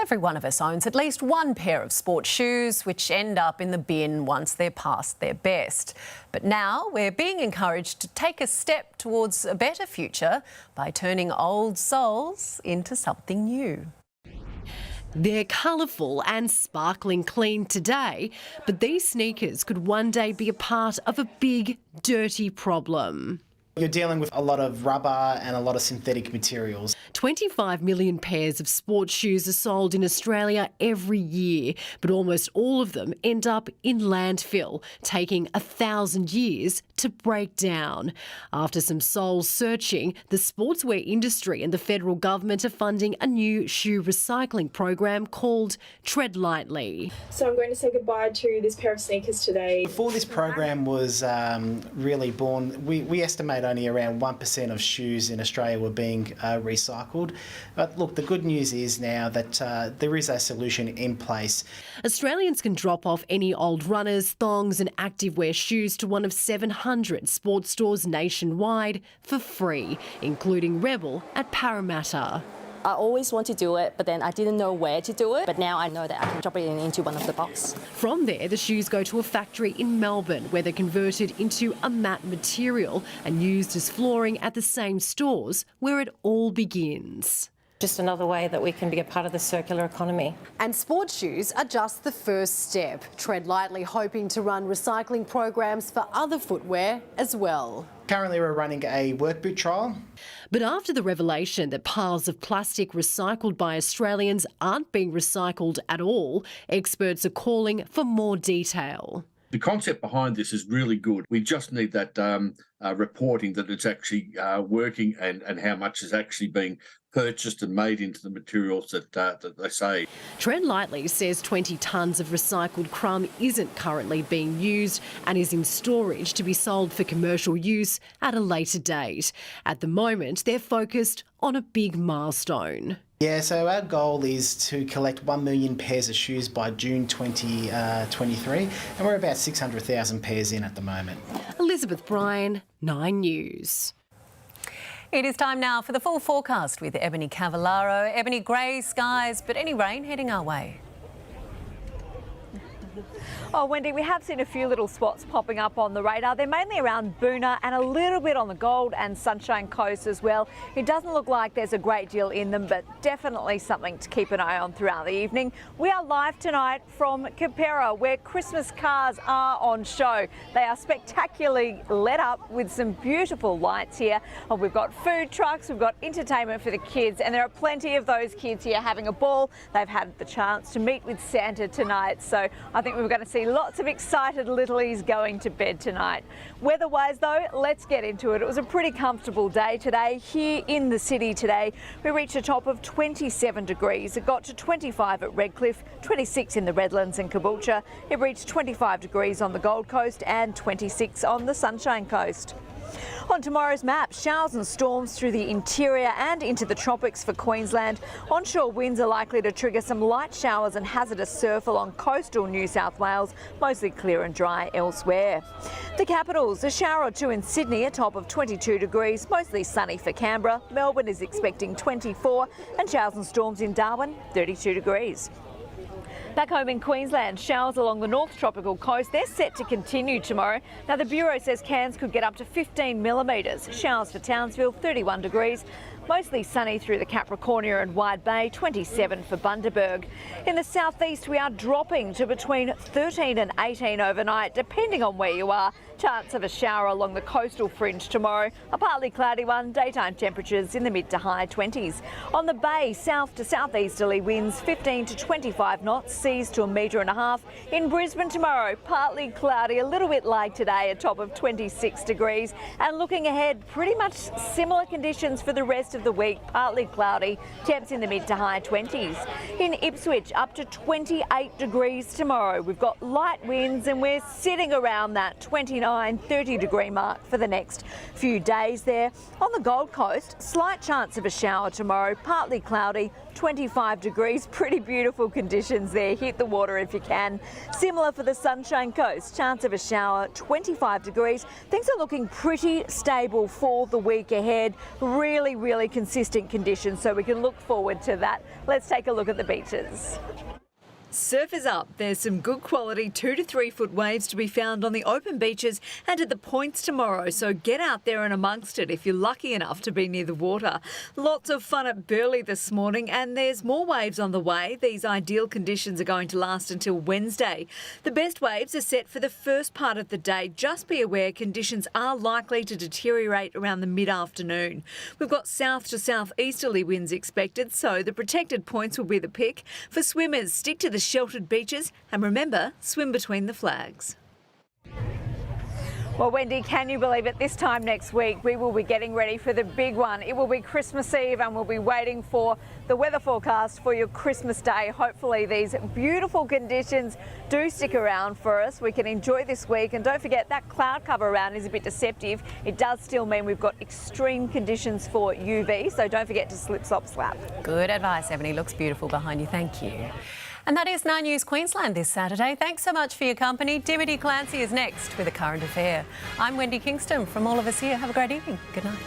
Every one of us owns at least one pair of sports shoes which end up in the bin once they're past their best. But now we're being encouraged to take a step towards a better future by turning old soles into something new. They're colourful and sparkling clean today, but these sneakers could one day be a part of a big, dirty problem. You're dealing with a lot of rubber and a lot of synthetic materials. 25 million pairs of sports shoes are sold in Australia every year, but almost all of them end up in landfill, taking 1,000 years to break down. After some soul searching, the sportswear industry and the federal government are funding a new shoe recycling program called Tread Lightly. So I'm going to say goodbye to this pair of sneakers today. Before this program was really born, we estimate only around 1% of shoes in Australia were being recycled. But look, the good news is now that there is a solution in place. Australians can drop off any old runners, thongs and activewear shoes to one of 700 sports stores nationwide for free, including Rebel at Parramatta. I always want to do it, but then I didn't know where to do it. But now I know that I can drop it into one of the boxes. From there, the shoes go to a factory in Melbourne where they're converted into a matte material and used as flooring at the same stores where it all begins. Just another way that we can be a part of the circular economy. And sports shoes are just the first step. Tread Lightly hoping to run recycling programs for other footwear as well. Currently we're running a work boot trial. But after the revelation that piles of plastic recycled by Australians aren't being recycled at all, experts are calling for more detail. The concept behind this is really good. We just need that reporting that it's actually working and how much is actually being purchased and made into the materials that they say. Tread Lightly says 20 tonnes of recycled crumb isn't currently being used and is in storage to be sold for commercial use at a later date. At the moment, they're focused on a big milestone. Yeah, so our goal is to collect 1 million pairs of shoes by June 2023, and we're about 600,000 pairs in at the moment. Elizabeth Bryan, 9 News. It is time now for the full forecast with Ebony Cavallaro. Ebony, grey skies, but any rain heading our way? Oh, Wendy, we have seen a few little spots popping up on the radar. They're mainly around Boonah and a little bit on the Gold and Sunshine Coast as well. It doesn't look like there's a great deal in them, but definitely something to keep an eye on throughout the evening. We are live tonight from Cavallaro, where Christmas cars are on show. They are spectacularly lit up with some beautiful lights here. We've got food trucks, we've got entertainment for the kids, and there are plenty of those kids here having a ball. They've had the chance to meet with Santa tonight, so I think we're going to see lots of excited littlies going to bed tonight. Weather-wise though, let's get into it. It was a pretty comfortable day today here in the city today. We reached a top of 27 degrees. It got to 25 at Redcliffe, 26 in the Redlands and Caboolture. It reached 25 degrees on the Gold Coast and 26 on the Sunshine Coast. On tomorrow's map, showers and storms through the interior and into the tropics for Queensland. Onshore winds are likely to trigger some light showers and hazardous surf along coastal New South Wales, mostly clear and dry elsewhere. The capitals, a shower or two in Sydney, a top of 22 degrees, mostly sunny for Canberra. Melbourne is expecting 24 and showers and storms in Darwin, 32 degrees. Back home in Queensland, showers along the North Tropical Coast, they're set to continue tomorrow. Now the Bureau says Cairns could get up to 15 millimetres. Showers for Townsville, 31 degrees. Mostly sunny through the Capricornia and Wide Bay, 27 for Bundaberg. In the southeast, we are dropping to between 13 and 18 overnight, depending on where you are. Chance of a shower along the coastal fringe tomorrow. A partly cloudy one, daytime temperatures in the mid to high 20s. On the bay, south to southeasterly winds 15 to 25 knots, seas to 1.5 metres. In Brisbane tomorrow, partly cloudy, a little bit like today, a top of 26 degrees. And looking ahead, pretty much similar conditions for the rest of the week, partly cloudy, temps in the mid to high 20s. In Ipswich, up to 28 degrees tomorrow. We've got light winds and we're sitting around that 29-30 degree mark for the next few days there. On the Gold Coast, slight chance of a shower tomorrow, partly cloudy, 25 degrees, pretty beautiful conditions there. Hit the water if you can. Similar for the Sunshine Coast, chance of a shower, 25 degrees. Things are looking pretty stable for the week ahead. Really really consistent conditions, so we can look forward to that. Let's take a look at the beaches. Surf is up. There's some good quality 2 to 3 foot waves to be found on the open beaches and at the points tomorrow, so get out there and amongst it if you're lucky enough to be near the water. Lots of fun at Burleigh this morning, and there's more waves on the way. These ideal conditions are going to last until Wednesday. The best waves are set for the first part of the day. Just be aware conditions are likely to deteriorate around the mid-afternoon. We've got south to southeasterly winds expected, so the protected points will be the pick. For swimmers, stick to the sheltered beaches and remember, swim between the flags. Well, Wendy, can you believe it? This time next week, we will be getting ready for the big one. It will be Christmas Eve and we'll be waiting for the weather forecast for your Christmas Day. Hopefully these beautiful conditions do stick around for us. We can enjoy this week, and don't forget that cloud cover around is a bit deceptive. It does still mean we've got extreme conditions for UV, so don't forget to slip, slop, slap. Good advice, Ebony. Looks beautiful behind you. Thank you. And that is 9 News Queensland this Saturday. Thanks so much for your company. Dimity Clancy is next with a current affair. I'm Wendy Kingston. From all of us here, have a great evening. Good night.